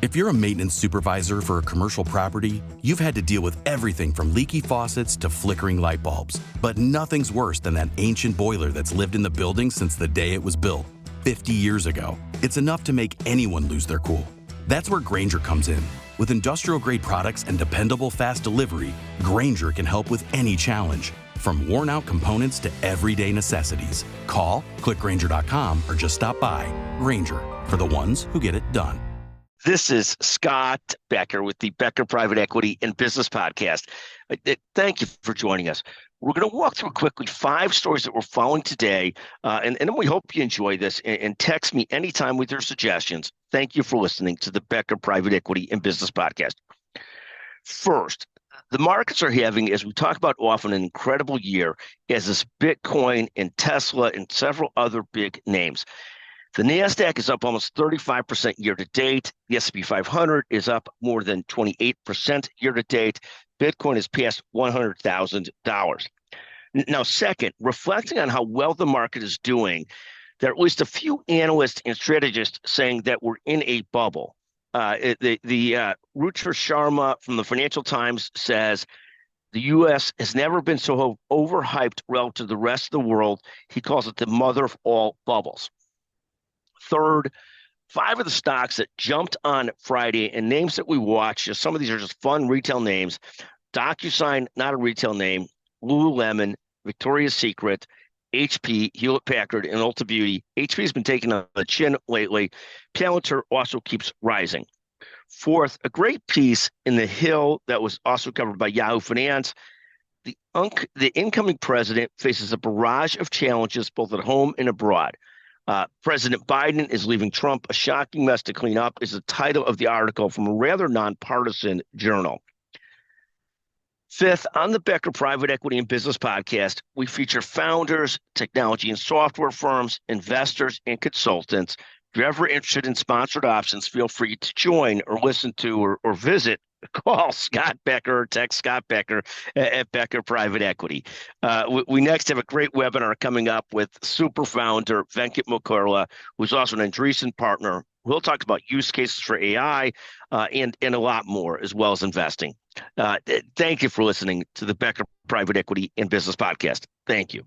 If you're a maintenance supervisor for a commercial property, you've had to deal with everything from leaky faucets to flickering light bulbs. But nothing's worse than that ancient boiler that's lived in the building since the day it was built, 50 years ago. It's enough to make anyone lose their cool. That's where Grainger comes in. With industrial-grade products and dependable fast delivery, Grainger can help with any challenge, from worn-out components to everyday necessities. Call, click Grainger.com, or just stop by. Grainger, for the ones who get it done. This is Scott Becker with the Becker Private Equity and Business Podcast. Thank you for joining us. We're going to walk through quickly 5 stories that we're following today, and we hope you enjoy this, and text me anytime with your suggestions. Thank you for listening to the Becker Private Equity and Business Podcast. First, the markets are having, as we talk about often, an incredible year as this Bitcoin and Tesla and several other big names. The NASDAQ is up almost 35% year to date. The S&P 500 is up more than 28% year to date. Bitcoin has passed $100,000. Now, second, reflecting on how well the market is doing, there are at least a few analysts and strategists saying that we're in a bubble. Ruchir Sharma from the Financial Times says the U.S. has never been so overhyped relative to the rest of the world. He calls it the mother of all bubbles. Third, 5 of the stocks that jumped on Friday and names that we watched, some of these are just fun retail names. DocuSign, not a retail name. Lululemon, Victoria's Secret, HP, Hewlett-Packard, and Ulta Beauty. HP has been taking on the chin lately. Palantir also keeps rising. Fourth, a great piece in The Hill that was also covered by Yahoo Finance. The incoming president faces a barrage of challenges both at home and abroad. President Biden is leaving Trump a shocking mess to clean up is the title of the article from a rather nonpartisan journal. Fifth, on the Becker Private Equity and Business Podcast, we feature founders, technology and software firms, investors, and consultants. If you're ever interested in sponsored options, feel free to join or listen to or visit. Call Scott Becker or text Scott Becker at Becker Private Equity. We next have a great webinar coming up with super founder Venkat Mukherjee, who's also an Andreessen partner. We'll talk about use cases for AI and a lot more, as well as investing. Thank you for listening to the Becker Private Equity and Business Podcast. Thank you.